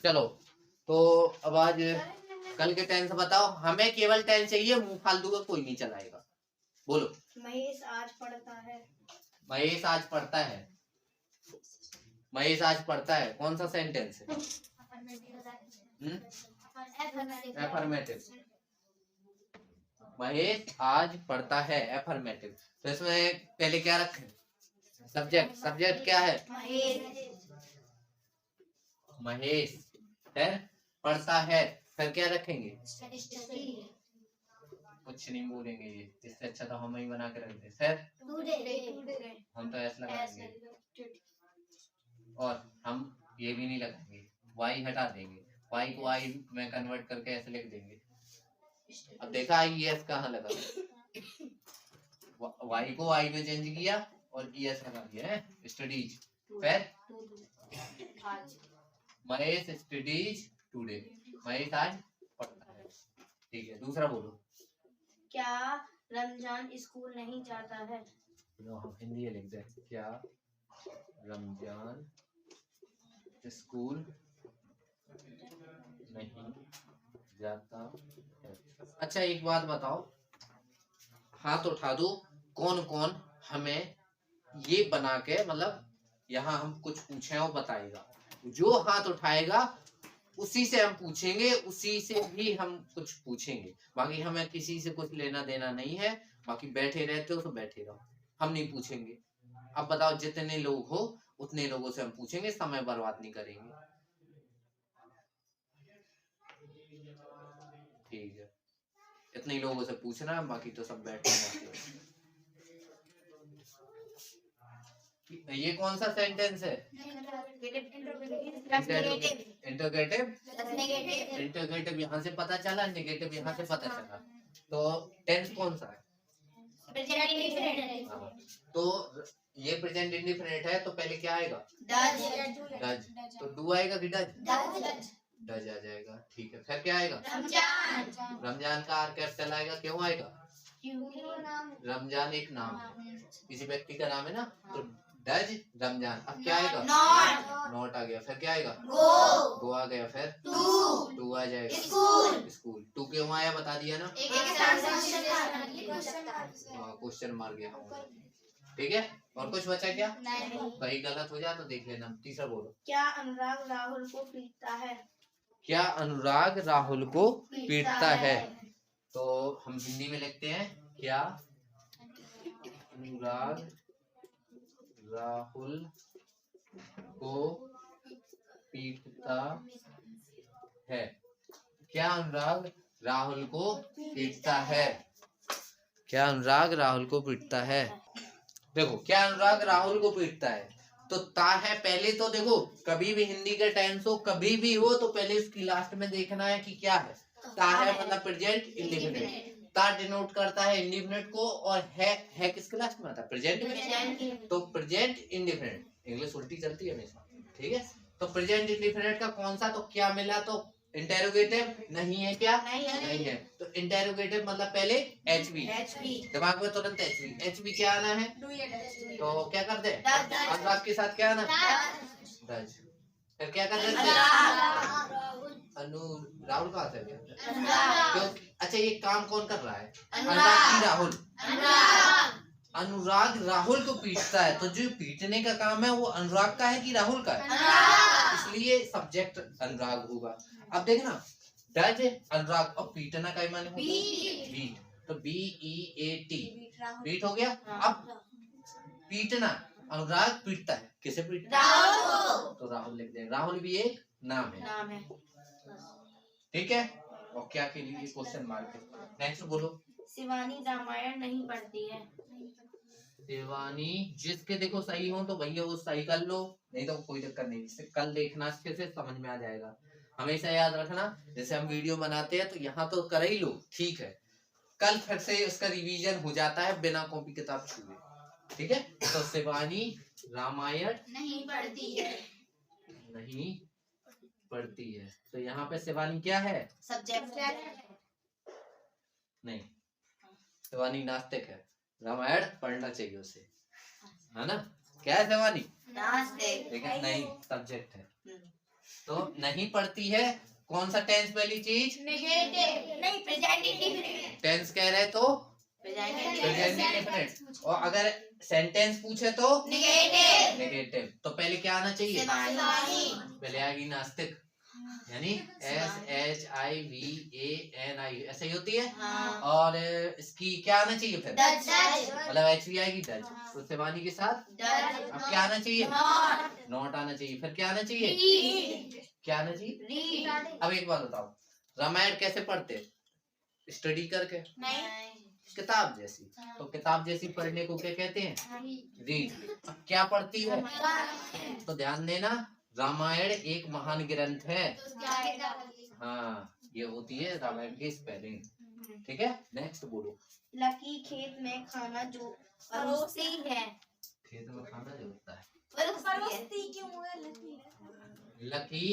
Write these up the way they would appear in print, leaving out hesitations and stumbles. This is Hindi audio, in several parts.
चलो तो अब आज कल के टेंस बताओ। हमें केवल टेंस चाहिए, मुंह फालतू का कोई नहीं चलाएगा। बोलो। महेश आज पढ़ता है। महेश आज पढ़ता है। महेश आज पढ़ता है कौन सा सेंटेंस है? एफर्मेटिव। महेश आज पढ़ता है, एफर्मेटिव। तो इसमें पहले क्या रखें? सब्जेक्ट। सब्जेक्ट क्या है? महेश। फिर पढ़ता है, फिर क्या रखेंगे? कुछ नहीं बोलेंगे ये, इससे अच्छा तो हम ही बना के रखते। फिर हम तो ऐसा लगाएंगे और हम ये भी नहीं लगाएंगे, वाई हटा देंगे। वाई को आई में कन्वर्ट करके ऐसे लिख देंगे। अब देखा आई एस कहाँ लगा? वाई को आई में चेंज किया और ई एस लगा दिया है, स्टडीज। फिर महेश स्टडीज टुडे। महेश आज पढ़ता है। ठीक है, दूसरा बोलो। क्या रमजान स्कूल नहीं जाता है? हम हिंदी लिख दे। क्या रमजान स्कूल नहीं जाता है? अच्छा एक बात बताओ, हाथ उठा दो कौन कौन हमें ये बना के, मतलब यहाँ हम कुछ पूछे और बताएगा। जो हाथ उठाएगा उसी से हम पूछेंगे, उसी से भी हम कुछ पूछेंगे। बाकी हमें किसी से कुछ लेना देना नहीं है। बाकी बैठे रहते हो तो बैठे रहो, हम नहीं पूछेंगे। अब बताओ, जितने लोग हो उतने लोगों से हम पूछेंगे, समय बर्बाद नहीं करेंगे। ठीक है, इतने लोगों से पूछना, बाकी तो सब बैठे। ये कौन सा सेंटेंस है? इंटरोगेटिव। इंटरोगेटिव यहाँ से पता चला, नेगेटिव यहाँ से पता चला। तो टेंस कौन सा है? तो ये प्रेजेंट इंडिफिनिट है, तो पहले क्या आएगा? डज। तो डू आएगा कि डज? डज आ जाएगा। ठीक है, फिर क्या आएगा? रमजान का आर कैपिटल आएगा। क्यों आएगा? रमजान एक नाम है, किसी व्यक्ति का नाम है ना। तो डज रमजान। अब क्या आएगा? नॉट आ गया। फिर क्या आएगा? गो आ गया। फिर टू आ जाएगा। स्कूल। टू क्यों आया बता दिया ना। क्वेश्चन मार गया। ठीक है, और कुछ बचा क्या? कहीं गलत हो जाए तो देख लेना। तीसरा बोलो। क्या अनुराग राहुल को पीटता है? क्या अनुराग राहुल को पीटता है? तो हम हिंदी में लिखते हैं, क्या अनुराग राहुल को पीटता है? क्या अनुराग राहुल को पीटता है? क्या अनुराग राहुल को पीटता है? देखो, क्या अनुराग राहुल को पीटता है, तो ता है पहले। तो देखो, कभी भी हिंदी का टेंस हो, कभी भी हो, तो पहले उसकी लास्ट में देखना है कि क्या है। ता है मतलब प्रेजेंट इंडिफिनिट। ता डिनोट करता है इंडिफिनिट को, और है किसके लास्ट में आता है? प्रेजेंट में। तो प्रेजेंट इंडिफिनिट, इंग्लिश उल्टी चलती है हमेशा। ठीक है, तो प्रेजेंट इंडिफिनिट का कौन सा, तो क्या मिला? तो इंटेरोगेटिव नहीं है। क्या नहीं है? तो इंटेरोगेटिव मतलब पहले एचवी, दिमाग में तुरंत एचवी। एचवी क्या आना है? तो क्या कर दे? अनुराग के साथ क्या आना? डज। फिर क्या कर दे? राहुल कहाँ से गया? क्यों? अच्छा, ये काम कौन कर रहा है? अनुराग की राहुल। अनुराग राहुल को पीटता है, तो जो पीटने का काम है वो अनुराग का है कि राहुल का है? इसलिए सब्जेक्ट अनुराग होगा। अब देखना, डज अनुराग और पीटना का माने बीट। तो BEAT, बीट हो गया। अब पीटना, अनुराग पीटता है, किसे पीटता है? तो राहुल लिख दें। राहुल भी एक नाम है। ठीक है, और क्या के लिए क्वेश्चन मार्क है। नेक्स्ट बोलो। शिवानी रामायण नहीं पढ़ती है। शिवानी, जिसके देखो सही हो तो भैया वो सही कर लो, नहीं तो कोई दिक्कत नहीं। इसे कल देखना, अच्छे से समझ में आ जाएगा। हमेशा याद रखना, जैसे हम वीडियो बनाते हैं तो यहाँ तो कर ही लो, ठीक है। कल फिर से उसका रिवीजन हो जाता है बिना कॉपी किताब छुए। ठीक है, तो शिवानी रामायण नहीं पढ़ती है। नहीं पढ़ती है, तो यहाँ पे शिवानी क्या है? सब्जेक्ट नहीं, शिवानी नास्तिक है। रामायण पढ़ना चाहिए उसे, है ना। क्या है शिवानी? नास्तिक। लेकिन नहीं, सब्जेक्ट है। तो नहीं पढ़ती है, कौन सा टेंस वाली चीज? नेगेटिव नहीं प्रेजेंट इंडिफिनिट टेंस कह रहे तो प्रेजेंट इंडेफिनिट, और अगर सेंटेंस पूछे तो नेगेटिव नेगेटिव। तो पहले क्या आना चाहिए? पहले आएगी नास्तिक, यानी SHIVANI ऐसे ही होती है। और इसकी क्या आना चाहिए फिर? मतलब HV आएगी डज, तो शिवानी के साथ अब क्या आना चाहिए? नॉट आना चाहिए। फिर क्या आना चाहिए? क्या आना चाहिए? अब एक बात बताओ, रामायण कैसे पढ़ते? स्टडी करके, किताब जैसी। तो किताब जैसी पढ़ने को क्या कहते हैं? रीड। अब क्या पढ़ती है? तो ध्यान देना, रामायण एक महान ग्रंथ है। हाँ, ये होती है रामायण की स्पेलिंग। ठीक है, नेक्स्ट बोलो। लकी खेत में खाना जो परोसती है। खेत में खाना जो होता है, परोसती क्यों है? लकी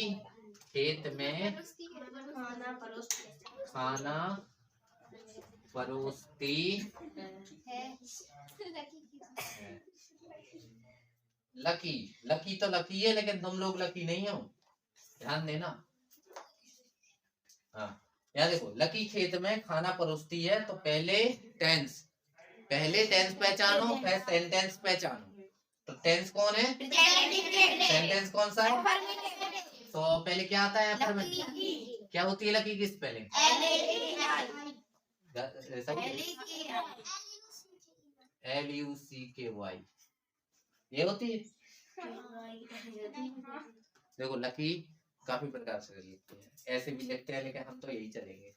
खेत में खाना परोसती खाना परोसती है। लकी, लकी तो लकी है, लेकिन तुम लोग लकी नहीं हो, ध्यान देना। हाँ, यहाँ देखो, लकी खेत में खाना परोसती है, तो पहले टेंस पहचानो, फिर सेंटेंस पहचानो। तो टेंस कौन है? सेंटेंस कौन सा है? तो पहले क्या आता है? अफर्मेटिव। क्या होती है लकी की स्पेलिंग? LUCKY, ये होती है। देखो, लकी काफी प्रकार से लिखते हैं, ऐसे भी लिखते हैं, लेकिन हम तो यही चलेंगे।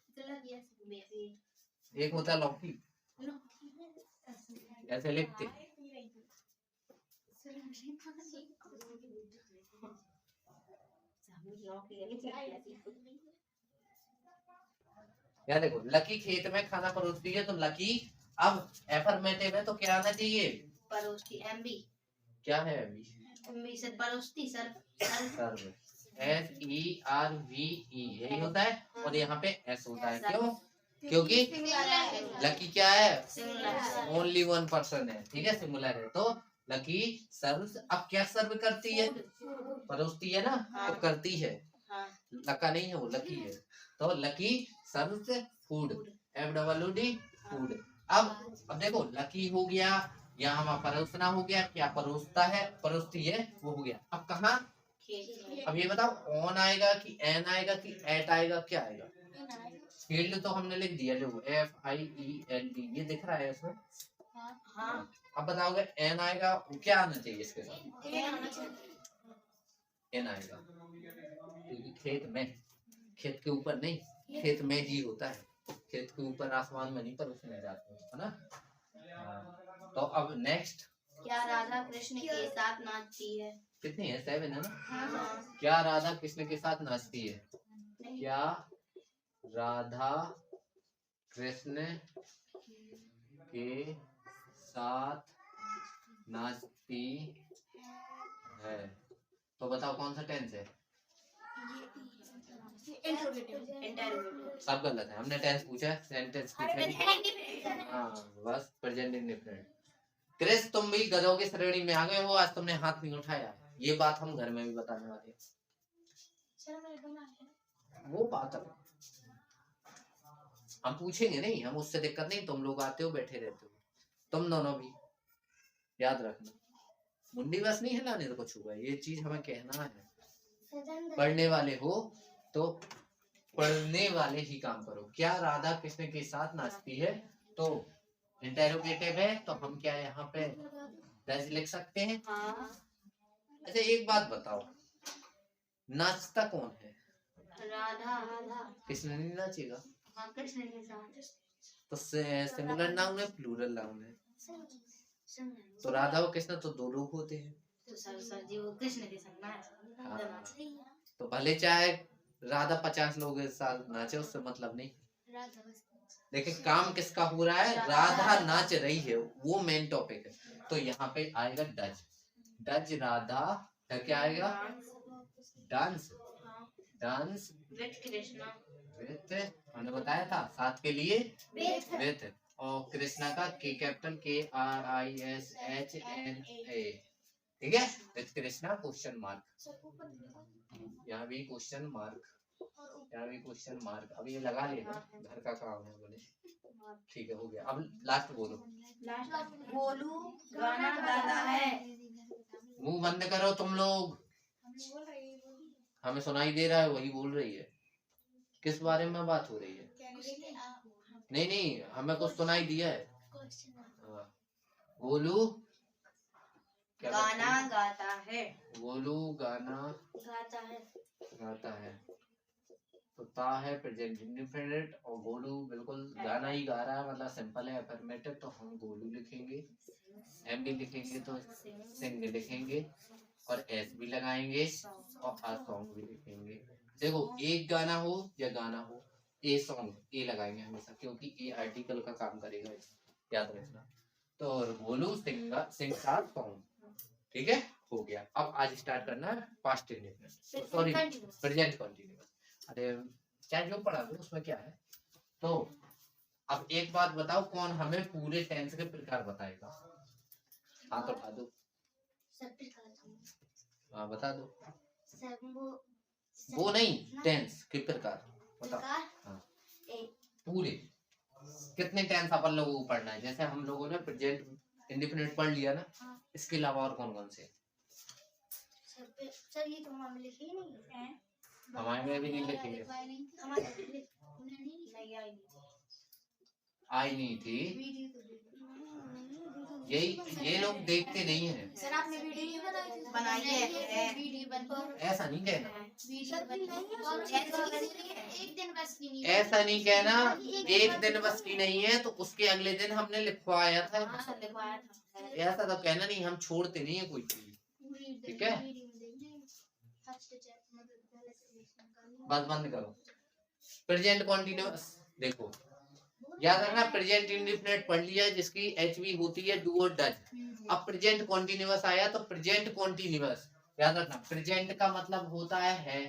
एक होता है लौकी, ऐसे लिखते हैं। यार देखो, लकी खेत में खाना परोसती है, तो लकी अब एफर्मेटिव है, तो क्या आना चाहिए? परोसती। MB क्या है अभी? MB से परोसती सर्व। सर्व, SERVE यही होता है, और यहाँ पे S होता है। क्यों? क्योंकि लकी क्या है? ओनली वन पर्सन है, ठीक है, सिंगुलर है। तो लकी सर्व, अब क्या सर्व करती है? परोसती है ना, तो करती है, लका नहीं है, वो लकी है। तो lucky serves food, FWD food. अब देखो, लकी हो गया, यहाँ हमारा परोसना हो गया, क्या परोसता है? परोसती है, वो हो गया। अब कहाँ? अब ये बताओ, ऑन आएगा कि एन आएगा कि एट आएगा, क्या आएगा? फील्ड तो हमने लिख दिया, जो FIELD ये दिख रहा है इसमें। अब बताओगे एन आएगा, क्या आना चाहिए इसके साथ? एन आएगा, क्योंकि खेत में, खेत के ऊपर नहीं, खेत में ही होता है, खेत के ऊपर आसमान में नहीं, पर उसमें जाते हैं, है ना। तो अब नेक्स्ट, क्या राधा कृष्ण के साथ नाचती है? कितनी है? 7 है ना। क्या राधा कृष्ण के साथ नाचती है? क्या राधा कृष्ण के साथ नाचती है? तो बताओ कौन सा टेंस है? सब गलत है, हमने टेंस पूछा है, सेंटेंस पूछा है। हाँ, बस प्रेजेंट इंडेफिनिट। क्रिस, तुम भी गधों की श्रेणी में आ गए हो, आज तुमने हाथ नहीं उठाया। ये बात हम घर में भी बताने वाले हैं। वो बात है, हम पूछेंगे नहीं, हम उससे दिक्कत नहीं, तुम लोग आते हो, बैठे रहते हो, तुम दोनों भी याद रखना। मुंडी बस नहीं हिलाने तो कुछ हुआ, ये चीज हमें कहना है। पढ़ने वाले हो तो पढ़ने वाले ही काम करो। क्या राधा कृष्ण के साथ नाचती है? तो इंटेरोगेटिव है, तो हम क्या यहाँ पे डज लिख सकते हैं। अच्छा, एक बात बताओ, नाचता कौन है? राधा। कृष्ण नहीं नाचेगा, कृष्ण के साथ। तो सिंगुलर नाउन है, प्लूरल नाउन है। तो राधा और कृष्ण तो दो लोग होते हैं, तो सर जी वो कृष्ण के साथ नाच। हाँ। तो भले चाहे राधा 50 लोगों के साथ नाचे, उससे मतलब नहीं, लेकिन काम किसका हो रहा है? राधा नाच रही है, वो मेन टॉपिक है। तो यहाँ पे आएगा डज, डज राधा, क्या आएगा? Dance, dance with Krishna, with, हमने बताया था साथ के लिए विथ, और कृष्णा का के कैपिटल KRISHNA, ठीक है, विद कृष्णा क्वेश्चन मार्क, यहाँ भी क्वेश्चन मार्क, यहाँ भी क्वेश्चन मार्क। अब ये लगा लेना, घर का काम है बोले। ठीक है, हो गया। अब लास्ट बोलो। गोलू गाना गाता है। मुंह बंद करो तुम लोग, हमें सुनाई दे रहा है, वही बोल रही है। किस बारे में बात हो रही है? नहीं नहीं, हमें कुछ सुनाई दिया है। हाँ। गोलू क्या गाना गाता है। गोलू गाना गाता है। तो ता है प्रेजेंट इंडेफिनिट और गोलू बिल्कुल गाना ही गा रहा है, मतलब सिंपल है अफर्मेटिव, तो हम गोलू लिखेंगे। एम भी लिखेंगे तो सिंग लिखेंगे और एस भी लगाएंगे और आ सॉन्ग भी लिखेंगे। देखो, एक गाना हो या गाना हो, ए सॉन्ग ए लगाएंगे हमेशा, क्योंकि ए आर्टिकल का काम करेगा, याद रखना। तो गोलू सिंग सॉन्ग, ठीक है, हो गया। अब आज स्टार्ट करना है past indefinite, sorry present continuous. अरे क्या जो पढ़ा दो उसमें क्या है। तो अब एक बात बताओ, कौन हमें पूरे टेंस के प्रकार बताएगा? हाथ उठा दो। हाँ बता दो। वो नहीं, टेंस के प्रकार बताओ। हाँ पूरे कितने टेंस अपन लोगों को पढ़ना है? जैसे हम लोगों ने प्रेजेंट इंडेफिनिट पढ़ लिया ना, इसके अलावा और कौन कौन से? सर ये तो हम लिखे ही नहीं है। हमारे में भी नहीं लिखे, आई नहीं थी, यही ये लोग देखते नहीं है। सर आपने वीडियो बनाई है। ऐसा नहीं कहना, एक दिन बस की नहीं, ऐसा नहीं कहना। एक दिन बस की नहीं है तो उसके अगले दिन हमने लिखवाया था। ऐसा तो कहना नहीं, हम छोड़ते नहीं है कोई चीज, ठीक है। बस बंद करो। प्रेजेंट कॉन्टिन्यूअस देखो, याद रखना, प्रेजेंट इंडेफिनिट पढ़ लिया जिसकी एचवी होती है डू और डज। अब प्रेजेंट कॉन्टिन्यूअस आया तो प्रेजेंट कॉन्टिन्यूअस याद रखना, प्रेजेंट का मतलब होता है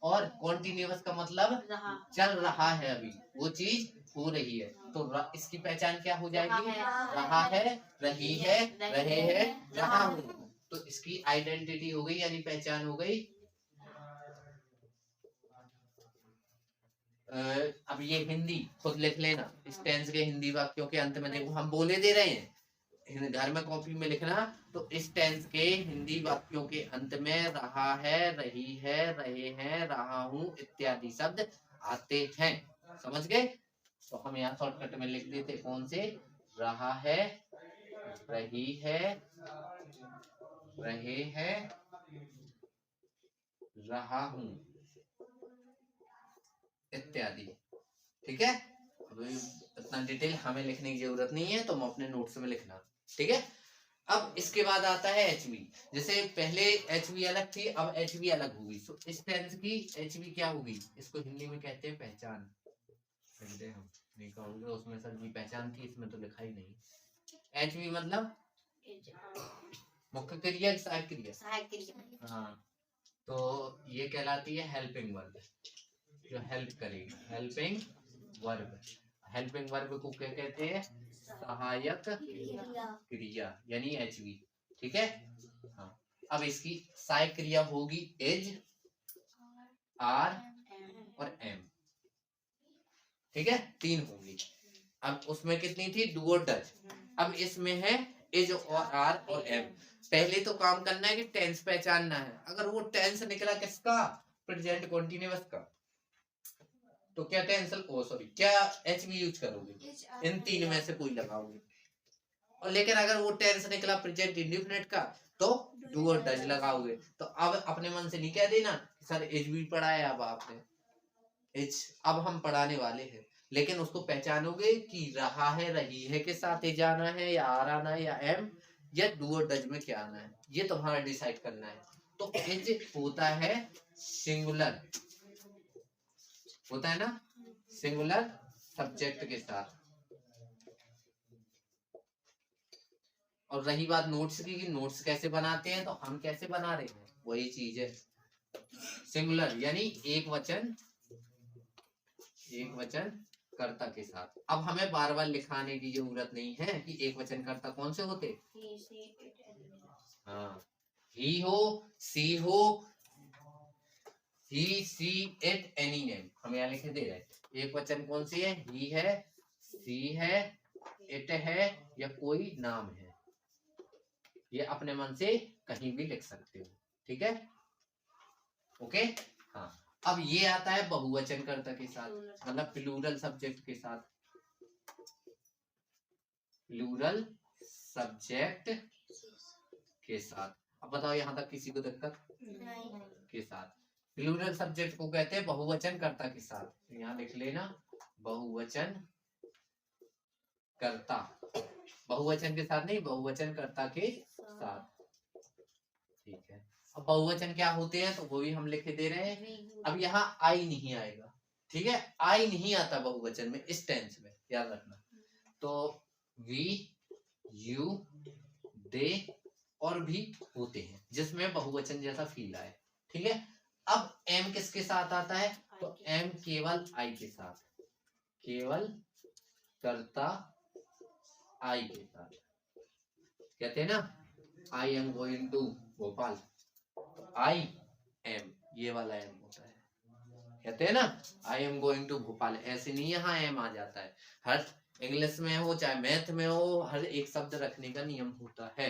और कॉन्टिन्यूअस का मतलब चल रहा है, अभी वो चीज हो रही है। तो इसकी पहचान क्या हो जाएगी? रहा है, रही है, रहे हैं, रहा हूँ। तो इसकी आइडेंटिटी हो गई, यानी पहचान हो गई। अब ये हिंदी खुद लिख लेना, इस टेंस के हिंदी वाक्यों के अंत में देखो हम बोले दे रहे हैं, घर में कॉपी में लिखना। तो इस टेंस के हिंदी वाक्यों के अंत में रहा है, रही है, रहे हैं, रहा हूँ इत्यादि शब्द आते हैं, समझ गए? तो हम यहाँ शॉर्टकट में लिख देते, कौन से? रहा है, रही है, रहे हैं, रहा हूँ इत्यादि, ठीक है। अब इतना डिटेल हमें लिखने की जरूरत नहीं है, तो हम अपने नोट्स में लिखना, ठीक है। अब इसके बाद आता है एचवी। जैसे पहले एचवी अलग थी, अब एचवी अलग होगी। तो इस टेंस की एचवी क्या होगी? इसको हिंदी में कहते हैं पहचान। कहते हैं हम नहीं कहूंगे, उसमें सर जी पहचान थी, इसमें तो लिखा ही नहीं। एचवी मतलब मुख्य क्रिया, सहायक क्रिया। हाँ, तो ये कहलाती है हेल्पिंग वर्ब, जो हेल्प करेगी, हेल्पिंग वर्ब। हेल्पिंग वर्ब को क्या कहते हैं? सहायक क्रिया, यानी एचवी, ठीक है। हाँ, अब इसकी सहायक क्रिया होगी इज, आर और एम, ठीक है, 3 होंगी। अब उसमें कितनी थी? डू और डज। अब इसमें है इज और आर और एम। पहले तो काम करना है कि टेंस पहचानना है। अगर वो टेंस निकला किसका? प्रेजेंट कॉन्टिन्यूअस का, तो क्या टेंस क्या एचवी यूज करोगे? इन 3 में से कोई लगाओगे। और लेकिन अगर वो टेंस निकला प्रेजेंट इंडेफिनिट का, तो डू और डज लगाओगे। तो अब अपने मन से नहीं कह देना सर एच भी पढ़ा है, अब आपने एच अब हम पढ़ाने वाले हैं, लेकिन उसको पहचानोगे कि रहा है, रही है के साथ ए जाना है, या आर आना है, या एम, या डू और डज में क्या आना है, ये तुम्हारा डिसाइड करना है। तो एज होता है सिंगुलर, होता है ना, सिंगुलर सब्जेक्ट के साथ। और रही बात नोट्स की, नोट्स कैसे बनाते हैं, तो हम कैसे बना रहे हैं वही चीज है। सिंगुलर यानी एक वचन कर्ता के साथ। अब हमें बार बार लिखाने की जरूरत नहीं है कि एक वचन कर्ता कौन से होते। हाँ, ही हो, सी हो, ही, सी, इट, एनी नेम, हम यहाँ लिखे दे रहे हैं। एक वचन कौन सी है? ही है, सी है, इट है, या कोई नाम है। ये अपने मन से कहीं भी लिख सकते हो, ठीक है, ओके। हाँ, अब ये आता है बहुवचन कर्ता के साथ, मतलब प्लूरल सब्जेक्ट के साथ। प्लूरल सब्जेक्ट के साथ, अब बताओ यहां तक किसी को दिक्कत? के साथ। प्लूरल सब्जेक्ट को कहते हैं बहुवचन कर्ता के साथ, तो यहाँ लिख लेना बहुवचन कर्ता, बहुवचन के साथ नहीं, बहुवचन कर्ता के साथ, ठीक है। अब बहुवचन क्या होते हैं तो वो भी हम लिखे दे रहे हैं। अब यहाँ आई नहीं आएगा, ठीक है, आई नहीं आता बहुवचन में, इस टेंस में, याद रखना। तो वी, यू, दे और भी होते हैं जिसमें बहुवचन जैसा फील आए, ठीक है। अब एम किसके साथ आता है? तो एम केवल आई के साथ, केवल कर्ता आई के साथ। कहते हैं ना, I am going to Bhopal, I am, ये वाला एम होता है, कहते हैं ना I am going to Bhopal, ऐसे नहीं यहाँ एम आ जाता है। हर इंग्लिश में हो चाहे मैथ में हो, हर एक शब्द रखने का नियम होता है।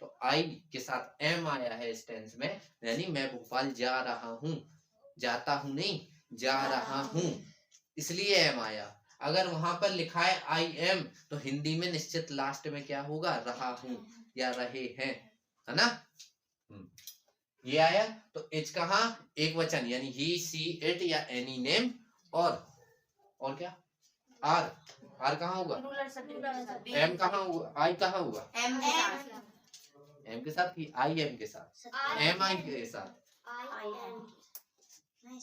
तो आई के साथ एम आया है इस टेंस में, यानी मैं भोपाल जा रहा हूँ, जाता हूँ नहीं, जा रहा हूँ, इसलिए एम आया। अगर वहां पर लिखा है आई एम, तो हिंदी में निश्चित लास्ट में क्या होगा? रहा हूँ या रहे हैं, है ना। ये आया। तो इच कहा? एक वचन, यानी ही, सी, इट या एनी नेम। और क्या? आर, आर कहाँ होगा? एम कहाँ हुआ? आई कहाँ हुआ? एम के साथ ही, आई एम के साथ, एम आई के साथ,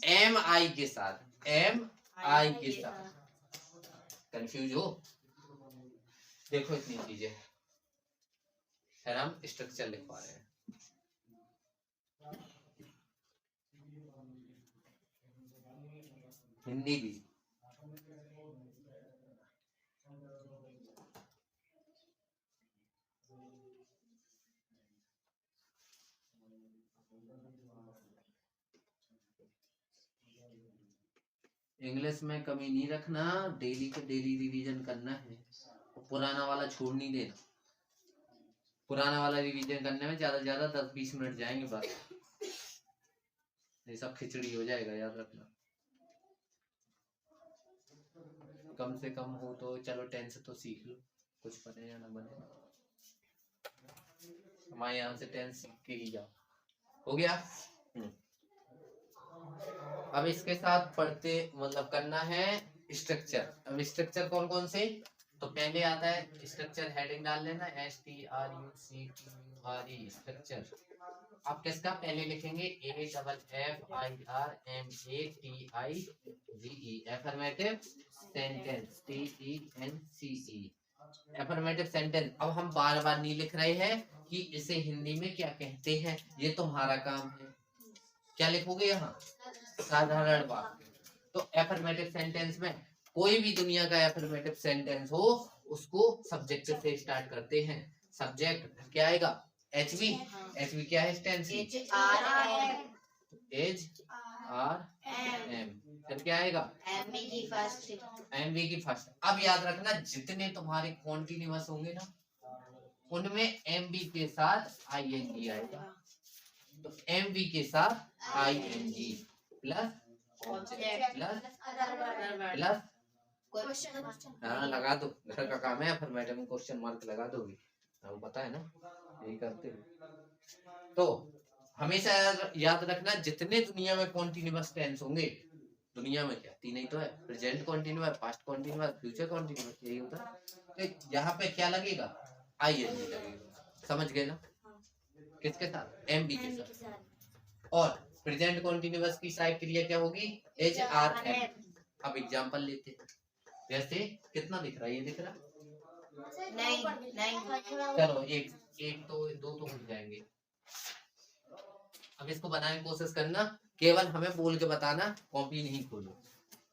एम आई के साथ, एम आई के साथ। कंफ्यूज हो? देखो इतनी चीजें, फिर हम स्ट्रक्चर लिखवा रहे हैं। हिंदी भी इंग्लिश में कमी नहीं रखना, डेली के डेली रिवीजन करना है, पुराना वाला छोड़ नहीं देना। पुराना वाला रिवीजन करने में ज्यादा से ज्यादा 10-20 मिनट जाएंगे बस, ये सब खिचड़ी हो जाएगा, याद रखना। कम से कम हो तो चलो 10 से तो सीख लो, कुछ बने या ना बने, हमारे यहाँ से 10 सीख के ही जाओ। हो गया। अब इसके साथ पढ़ते मतलब करना है स्ट्रक्चर। अब स्ट्रक्चर कौन कौन से? तो पहले आता है स्ट्रक्चर, हेडिंग डाल लेना STRUCTURE, स्ट्रक्चर। आप किसका पहले लिखेंगे? AFFIRMATIGE, affirmative sentence, TENCE, affirmative sentence. अब हम बार बार नहीं लिख रहे हैं कि इसे हिंदी में क्या कहते हैं, ये तुम्हारा काम है। क्या लिखोगे यहाँ? साधारण वाक्य। तो एफर्मेटिव सेंटेंस में कोई भी दुनिया का एफर्मेटिव सेंटेंस हो, उसको सब्जेक्ट से स्टार्ट करते हैं। सब्जेक्ट क्या आएगा? HV। HV क्या है? Tense, is are am. फिर क्या आएगा? MV की फर्स्ट। अब याद रखना, जितने तुम्हारे कॉन्टिन्यूअस होंगे ना, उनमें MV के साथ ING आएगा। तो MV के साथ ING प्लस हाँ लगा दो, घर का काम है, फिर मैडम क्वेश्चन मार्क लगा दोगे, वो पता है ना, यही करते हो। तो हमेशा याद रखना, जितने दुनिया में कॉन्टिन्यूअस टेंस होंगे, दुनिया में क्या तीन ही तो है, present continuous, past continuous, future continuous, यही होता है। तो यहाँ पे क्या लगेगा? ING लगेगा, समझ गए ना। किसके साथ? MV के साथ। और प्रेजेंट कॉन्टिन्यूअस की सहायक क्रिया क्या होगी? HRM। अब एग्जांपल लेते हैं, जैसे कितना दिख रहा है? ये दिख रहा? नहीं। चलो एक तो दो तो हो जाएंगे। अब इसको बनाने की कोशिश करना, केवल हमें बोल के बताना, कॉपी नहीं खोलो,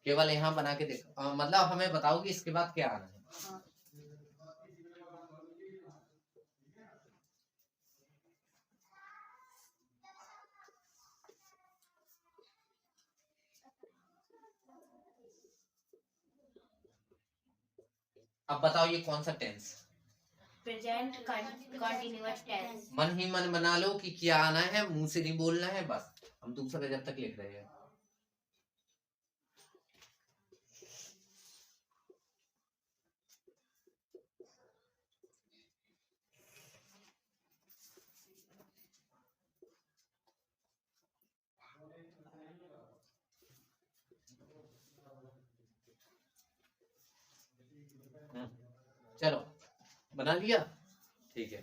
केवल यहाँ बना के देख, मतलब हमें बताओगे इसके बाद क्या आना है। अब बताओ ये कौन सा टेंस? Present continuous tense. मन ही मन बना लो कि क्या आना है, मुंह से नहीं बोलना है, बस हम दूसरा जब तक लिख रहे हैं। चलो बना लिया, ठीक है।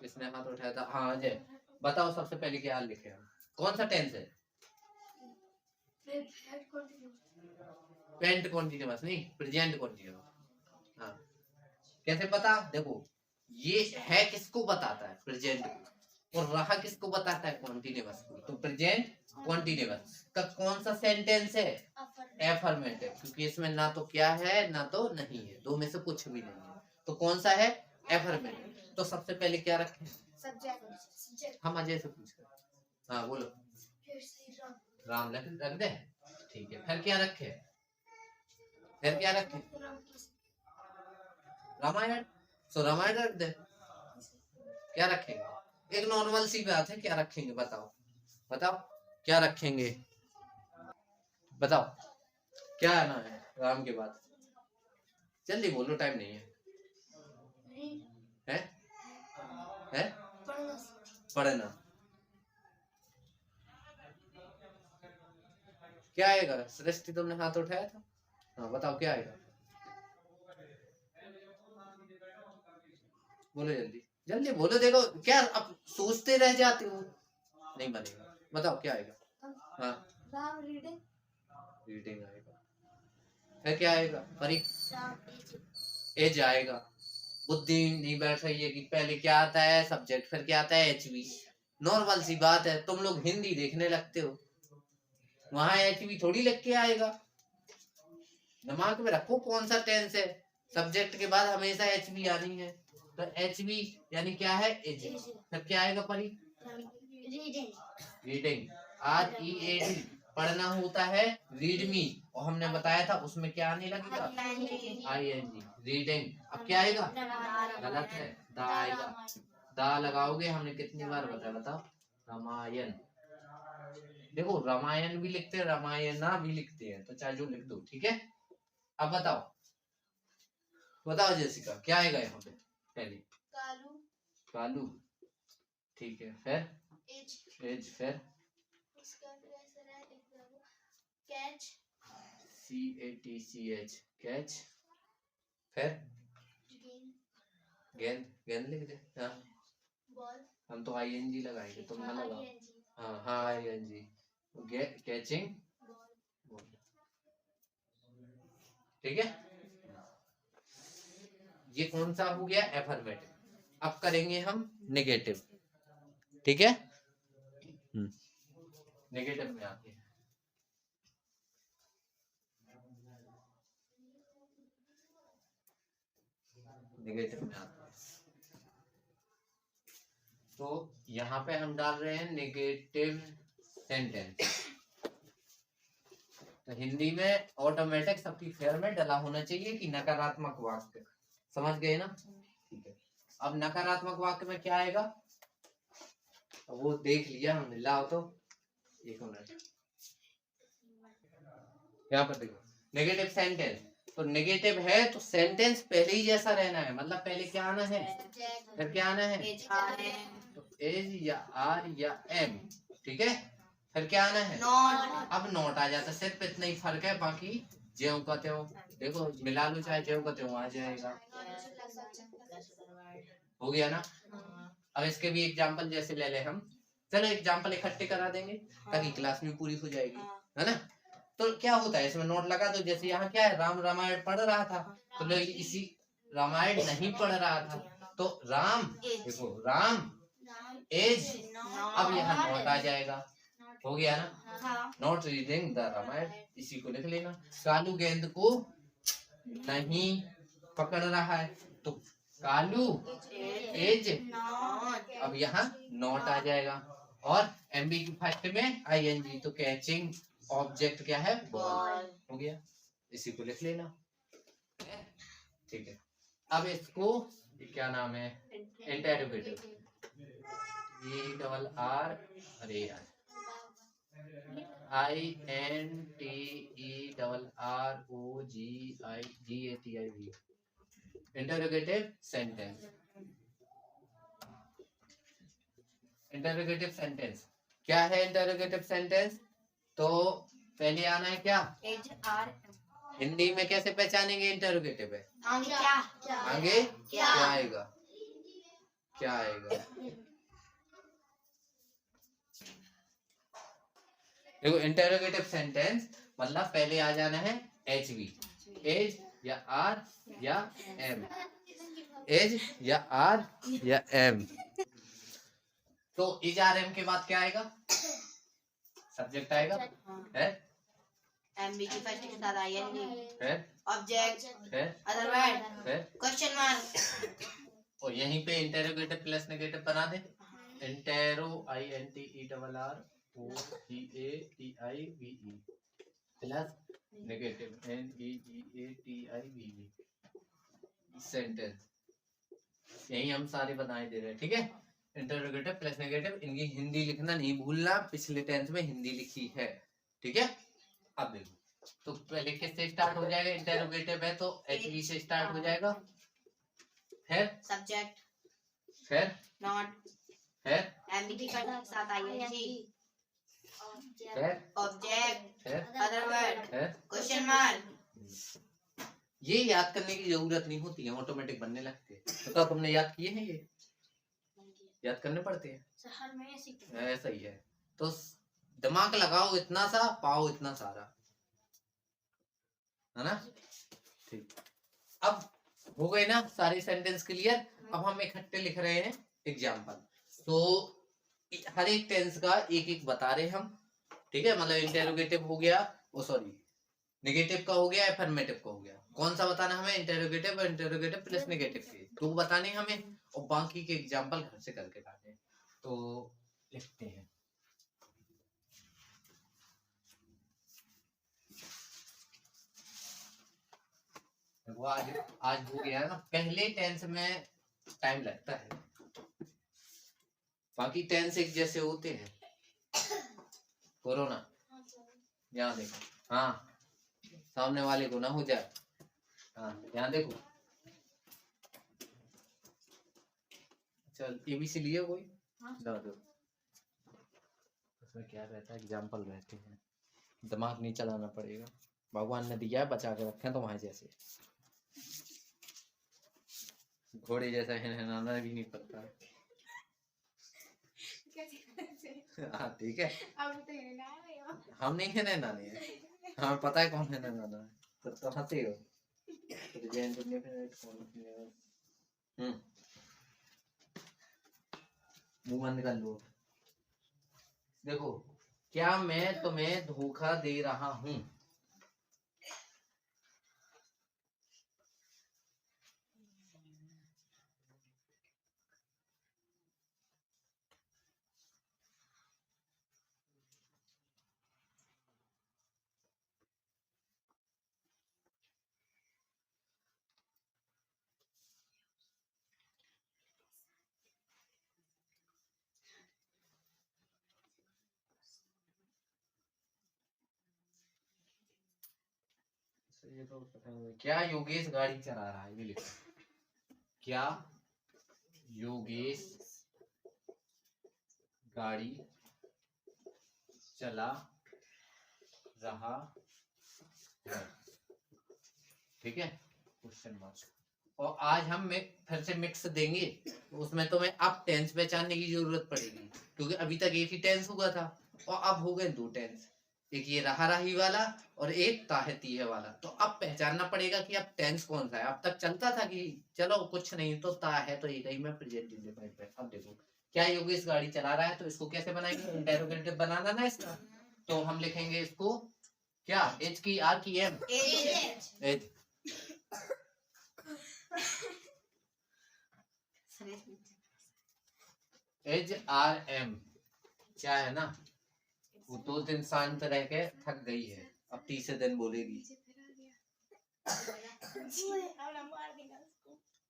किसने हाथ उठाया था? हाँ अजय, बताओ सबसे पहले क्या लिखे हम? कौन सा टेंस है? पेंट कॉन्टिन्यूअस नहीं, प्रेजेंट कॉन्टिन्यूअस। हाँ कैसे पता? देखो ये है किसको बताता है? प्रेजेंट को। और रहा किसको बताता है? कॉन्टिन्यूअस को। तो प्रेजेंट कॉन्टिन्यूअस का कौन सा सेंटेंस है? एफर्मेटिव, क्योंकि इसमें ना तो क्या है ना तो नहीं है, दो में से कुछ भी नहीं है। तो कौन सा है? एफर्मेटिव। तो सबसे पहले क्या रखें? सब्जेक्ट। हम अजय से पूछ रहे हैं। हाँ बोलो। राम रख दे, ठीक है। फिर क्या रखे? फिर क्या रखे? रामायण। सो रामायण रख दे। क्या रखेंगे? एक नॉर्मल सी बात है, क्या रखेंगे बताओ? बताओ क्या रखेंगे? बताओ क्या आना है राम के बाद? जल्दी बोलो, टाइम नहीं है। है? है? पढ़ना। क्या आएगा? सृष्टि तुमने हाथ उठाया था। हाँ बताओ क्या आएगा? बोलो जल्दी जल्दी बोलो। देखो क्या अब सोचते रह जाते हो, नहीं बनेगा। बताओ क्या आएगा? हाँ रीडिंग आएगा। फिर क्या आएगा? परीक्षा। एज आएगा। बुद्धि नहीं बैठ रही है कि पहले क्या आता है? सब्जेक्ट। फिर क्या आता है? एचवी। नॉर्मल सी बात है, तुम लोग हिंदी देखने लगते हो, वहां एचवी थोड़ी लिख के आएगा। दिमाग में रखो कौन सा टेंस है। सब्जेक्ट के बाद हमेशा एचवी आनी है। तो एचवी यानी क्या है? एज। फिर क्या आएगा? परी रीडिंग। READ। पढ़ना होता है रीड मी, और हमने बताया था उसमें क्या आने लगेगा? ING। रीडिंग। अब क्या आएगा? गलत है, दा आएगा। दा लगाओगे, हमने कितनी बार बताया बताओ? रामायण। देखो रामायण भी लिखते हैं, रामायणा भी लिखते हैं, तो चाहे जो लिख दो, ठीक है। अब बताओ बताओ जेसिका क्या आएगा यहाँ पे? पहले कालू। कालू, ठीक है। फिर एज। फिर कैच। CATCH catch. फिर गेंद। गेंद लिख दे। हाँ हम तो ING लगाएंगे, तुम ना लगाओ। हाँ हाँ ING। कैचिंग, ठीक है। ये कौन सा हो गया? एफर्मेटिव। अब करेंगे हम नेगेटिव, ठीक है। नेगेटिव में आते हैं। नेगेटिव में आते हैं तो यहाँ पे हम डाल रहे हैं नेगेटिव सेंटेंस। तो हिंदी में ऑटोमेटिक सबकी फेयर में डला होना चाहिए कि नकारात्मक वाक्य। समझ गए ना? ठीक है। अब नकारात्मक वाक्य में क्या आएगा? वो देख लिया हमने। लाओ तो एक मिनट, यहाँ पर देखो नेगेटिव सेंटेंस। तो नेगेटिव है तो सेंटेंस पहले ही जैसा रहना है, मतलब पहले क्या आना है? फिर क्या आना है? तो एज या आर या एम, ठीक है। फिर क्या आना है? नॉट। अब नॉट आ जाता है, सिर्फ इतना ही फर्क है, बाकी ज्यों का त्यों। देखो मिला लो चाहे ज्यों का त्यों आ जाएगा। हो गया ना? अब इसके भी एग्जांपल जैसे ले ले हम। चलो एग्जांपल इकट्ठे करा देंगे ताकि क्लास में पूरी हो जाएगी, है ना? तो क्या होता है इसमें? नोट लगा दो। जैसे यहाँ क्या है? राम रामायण पढ़ रहा था, तो लोग इसी रामायण नहीं पढ़ रहा था, तो राम, देखो राम एज। अब यहाँ नोट आ जाएगा। हो गया ना? नॉट रीडिंग द रामायण, इसी को लिख लेना। कालू गेंद को नहीं पकड़ रहा है, तो कालू एज। अब यहाँ नॉट आ जाएगा। और MB की फर्स्ट में ING, तो कैचिंग ऑब्जेक्ट क्या है? बॉल। बॉल। हो गया, इसी को लिख लेना। ठीक है, अब इसको क्या नाम है? इंटेरोगेटिव। ये डबल आर, अरे यार, INTEROGIV, interrogative sentence. Interrogative sentence क्या है? इंटेरोगेटिव सेंटेंस तो पहले आना है क्या? हिंदी में कैसे पहचानेंगे इंटेरोगेटिव है? आगे क्या आएगा? क्या आएगा? देखो, इंटेरोगेटिव सेंटेंस मतलब पहले आ जाना है HV, एज या आर या एम, एज या आर या एम। तो एज आर एम के बाद क्या आएगा? सब्जेक्ट आएगा, है एमबी की फर्स्ट के साथ आईएनजी, है ऑब्जेक्ट, है अदर वर्ड, है। Question mark. और यहीं पे इंटेरोगेटिव प्लस नेगेटिव बना दे। Interro INTEROGATIVE plus negative NEGATIVE sentence. यही हम सारे बनाए दे रहे हैं, ठीक है। इंटेरोगेटिव प्लस नेगेटिव, इनकी हिंदी लिखना नहीं भूलना, पिछले टेंस में हिंदी लिखी है, ठीक है। अब देखो, तो पहले किससे स्टार्ट हो जाएगा? इंटेरोगेटिव है तो HV से स्टार्ट हो जाएगा, फिर सब्जेक्ट, फिर नॉट, फिर एमबी की फर्स्ट के साथ आईएनजी, फिर ऑब्जेक्ट, फिर अदर वर्ड, फिर। Question mark. ये याद करने की जरूरत नहीं होती है, ऑटोमेटिक बनने लगते हैं। तो तुमने याद किए हैं? ये याद करने पड़ते हैं, ऐसा ही है। तो दिमाग लगाओ इतना सा, पाओ इतना सारा, है ना। ठीक, अब हो गए ना सारे सेंटेंस क्लियर। अब हम इकट्ठे लिख रहे हैं एग्जाम्पल। तो हर एक टेंस का एक एक बता रहे हम, ठीक है। मतलब इंटेरोगेटिव हो गया, ओ सॉरी, नेगेटिव का हो गया, अफर्मेटिव का हो गया। कौन सा बताना हमें? इंटेरोगेटिव और इंटेरोगेटिव प्लस नेगेटिव के दो बताने हमें, और बाकी के एग्जाम्पल घर से करके लाने। तो लिखते हैं, वो आज हो गया ना। पहले टेंस में टाइम लगता है, बाकी टेंस एक जैसे होते हैं। कोरोना, यहाँ देखो, हाँ सामने वाले को ना हो जाए। हाँ यहाँ देखो, चल ABC लिए कोई दो दो। उसमें क्या रहता है? एग्जाम्पल रहते हैं, दिमाग नहीं चलाना पड़ेगा। भगवान ने दिया है, बचा के रखे तो वहां जैसे घोड़े जैसा हिलना भी नहीं पड़ता। हाँ ठीक है, हम नहीं है नानी है, हमें पता है कौन है नाना है। तो हंसे हो। मुंह बंद कर लो। देखो, क्या मैं तुम्हें धोखा दे रहा हूँ? ये तो क्या योगेश गाड़ी चला रहा है? ये लिखो, क्या योगेश गाड़ी चला रहा है, ठीक है, क्वेश्चन मार्क। और आज हम फिर से मिक्स देंगे, उसमें तुम्हें अब टेंस पहचानने की जरूरत पड़ेगी, क्योंकि अभी तक एक ही टेंस हुआ था और अब हो गए दो टेंस, एक ये रहा रही वाला और एक ताहे तीहे वाला। तो अब पहचानना पड़ेगा कि अब टेंस कौन सा है। अब तक चलता था कि चलो कुछ नहीं तो ता है तो एक ही में प्रेजेंट इंडेफिनिट पे। अब देखो, क्या योगेश गाड़ी चला रहा है, तो इसको कैसे बनाएंगे? इंटेरोगेटिव बनाना ना इसका, तो हम लिखेंगे इसको क्या? एच की आर की M, H. H R M क्या है ना, वो 2 दिन शांत रह के थक गई है, अब तीसरे दिन बोलेगी।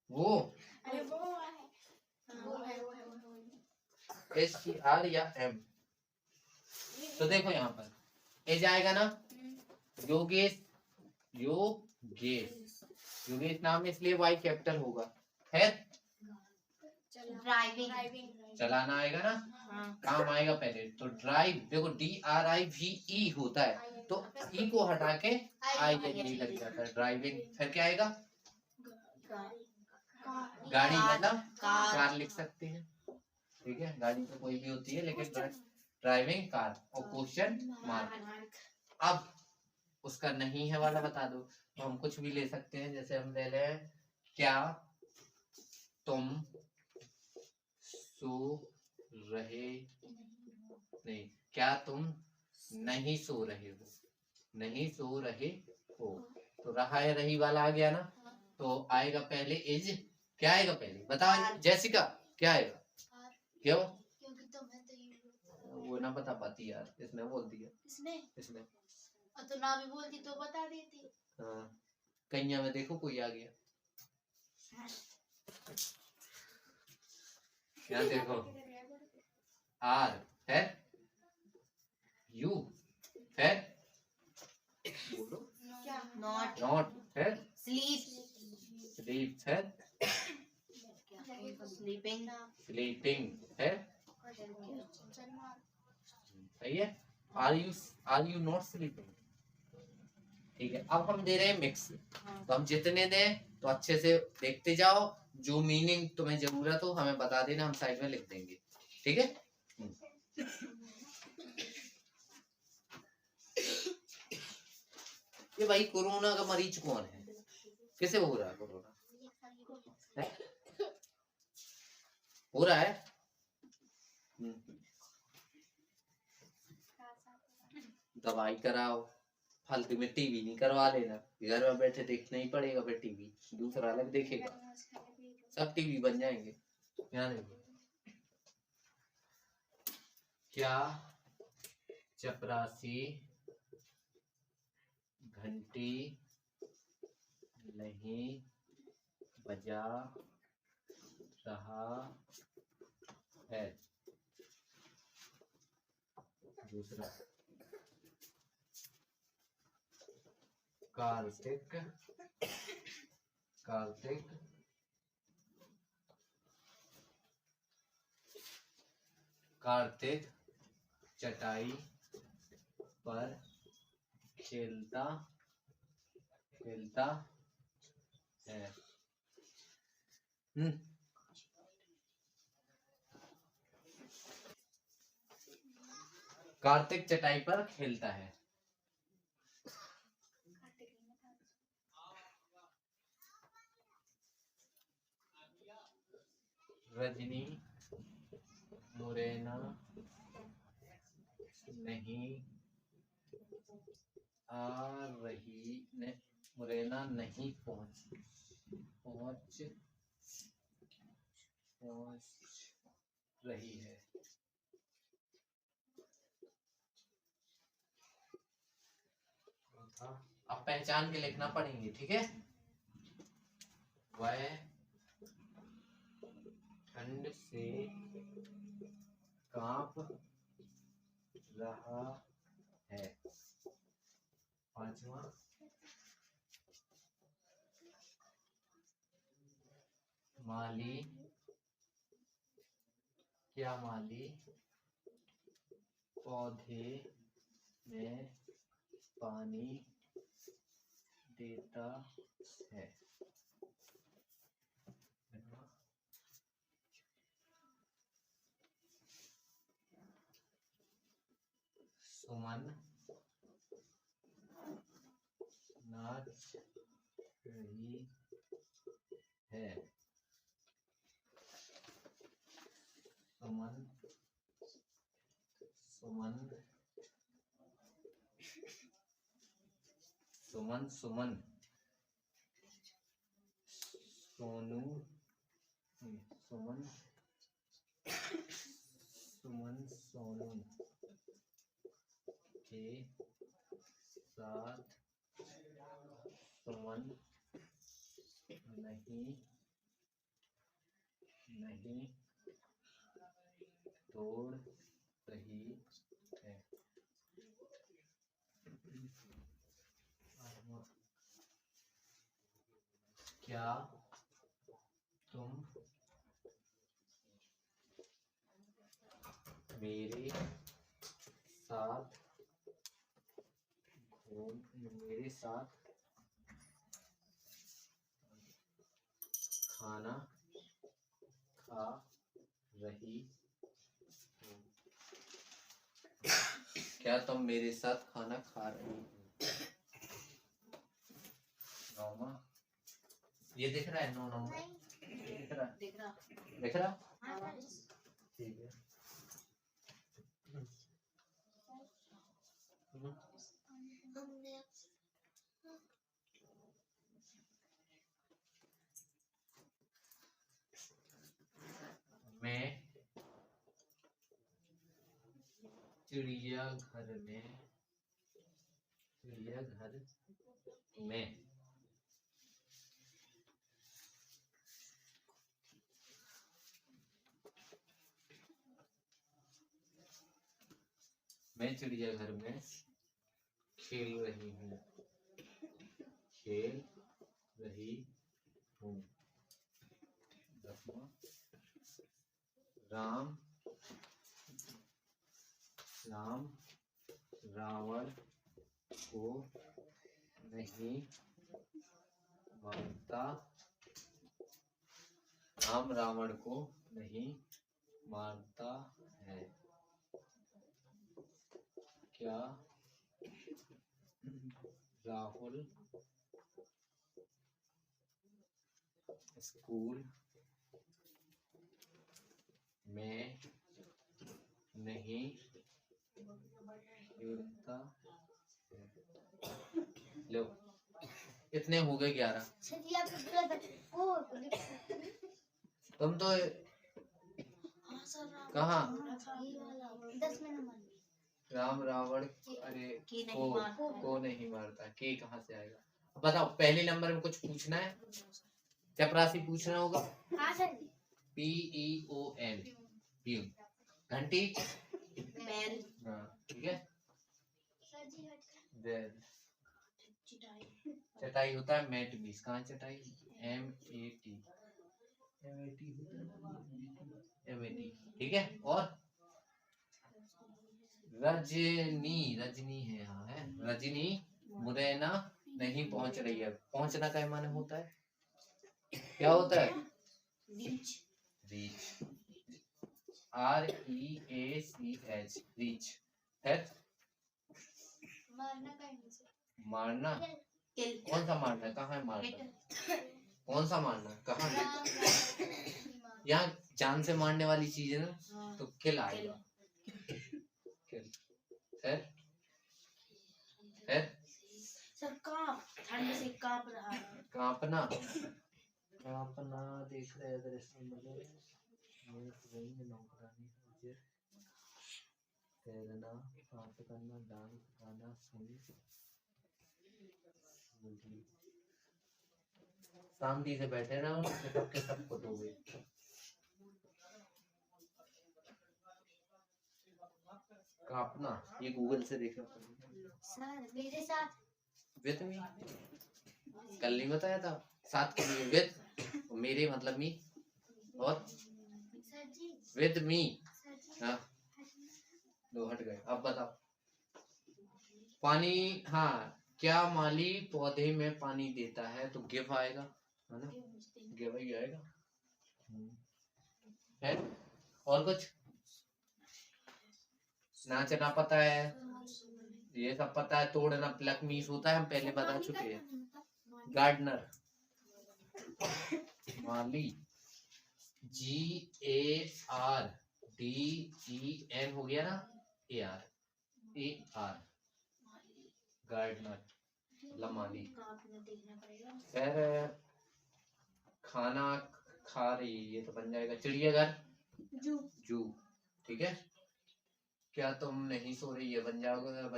वो SCR या M। तो देखो यहाँ पर एज आएगा ना, योगेश, योगेश, योगेश नाम में इसलिए वाई कैपिटल होगा। है ड्राइविंग। चलाना आएगा ना, काम आएगा पहले। तो ड्राइव, देखो DRIVE होता है, तो ई को हटा के ING लग जाता है, ड्राइविंग। फिर क्या आएगा, गाड़ी, मतलब कार लिख सकते हैं, ठीक है। गाड़ी तो कोई भी होती है, लेकिन ड्राइविंग कार, और क्वेश्चन मार्क। अब उसका नहीं है वाला बता दो, तो हम कुछ भी ले सकते हैं। जैसे हम ले लें, क्या तुम सो रहे, नहीं, क्या तुम नहीं सो रहे हो, नहीं सो रहे हो। तो रहा है रही वाला आ गया ना, तो आएगा पहले इज। क्या आएगा पहले बताओ जैसिका, क्या आएगा? क्यों? क्योंकि तुम्हें तो ये वो ना बता पाती यार, इसने बोल दिया। इसने तो ना भी बोलती तो बता देती। हाँ, कन्या में देखो कोई आ गया, यहाँ देखो, R है, U है, बोलो, नॉट है, स्लीप है, स्लीपिंग है, सही है। आर यू नॉट स्लीपिंग, ठीक है। अब हम दे रहे हैं मिक्स, तो हम जितने दें तो अच्छे से देखते जाओ, जो मीनिंग तुम्हें जरूरत हो हमें बता देना, हम साइड में लिख देंगे, ठीक है। ये भाई कोरोना का मरीज कौन है, किसे हो रहा है कोरोना? हो रहा है, दवाई कराओ, फालतू में टीवी नहीं करवा लेना, घर में बैठे देखना ही पड़ेगा, फिर टीवी दूसरा अलग देखेगा, सब टीवी बन जाएंगे। ध्यान रखिए, क्या चपरासी घंटी नहीं बजा रहा है? दूसरा, कार्तिक चटाई पर खेलता है। कार्तिक चटाई पर खेलता है। रजनी मुरैना नहीं आ रही, मुरैना नहीं पहुंच रही है। अब पहचान के लिखना पड़ेंगे, ठीक है। वह ठंड से कांप रहा है। पांचवा, माली, क्या माली पौधे में पानी देता है? सुमन नाच रही है। सुमन सोनू के साथ सुमन नहीं तोड़ रही है। क्या तुम मेरे साथ खाना खा रही हो? क्या तुम मेरे साथ खाना खा रही हो? नौमा, ये दिख रहा है? 9 नंबर ये दिख रहा है? दिख रहा? ठीक है। मैं चिड़ियाघर में चिड़ियाघर में खेल रही हूँ। राम रावण को नहीं मारता। राम रावण को नहीं मारता है। क्या राहुल स्कूल में नहीं खेलता है? लो, इतने हो गए 11। तुम तो कहाँ? 10 मिनट राम रावण अरे को नहीं मारता। के कहाँ से आएगा? बताओ, पहले नंबर में कुछ पूछना है? चपरासी पूछना होगा। हाँ सर। PEON peon. घंटी बैल। हाँ ठीक है। बैल। चटाई होता है मैट बीस। कहाँ चटाई? MAT ठीक है। और रजनी है। यहाँ है रजनी मुरैना नहीं पहुंच रही है। पहुंचना का माने होता है क्या होता है? रीच। REACH रीच है। मारना कौन सा मारना? कहाँ है मारना? कौन सा मारना? कहाँ? यहाँ जान से मारने वाली चीज है ना, तो किल आएगा। किल है सर कांप, ठंड से कांप रहा है। कांपना देख रहे हैं इसमें मतलब नौकरानी तैरना, बात करना, डांस, गाना, शांति से बैठे ना सबके सब फुटोगे। कांपना ये गूगल से देखना पड़ेगा। सर मेरे साथ विद मी कल नहीं बताया था? साथ के लिए विद, मेरे मतलब मी, और विद मी। हाँ दो हट गए। अब बताओ पानी। हाँ, क्या माली पौधे में पानी देता है? तो गिव आएगा है ना, गिव ही आएगा। है और कुछ? नाचना पता है, ये सब पता है। तोड़ना प्लक मीस होता है, हम पहले बता चुके हैं। गार्डनर माली GARDEN हो गया ना, AR गार्डनर लमाली। फिर खाना खा रही, ये तो बन जाएगा चिड़ियाघर जू। ठीक है। क्या तुम नहीं सो रही है बन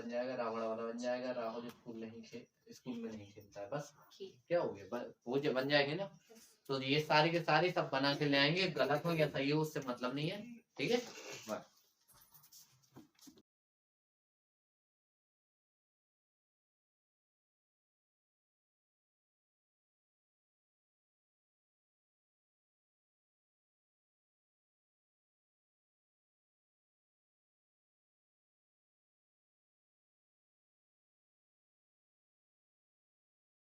जाएगा रावण वाला बन जाएगा, राहुल स्कूल में नहीं खेलता है। बस क्या हो गया, वो जो बन जाएंगे ना, तो ये सारी के सारी सब बना के ले आएंगे, गलत हो या सही हो उससे मतलब नहीं है, ठीक है बस।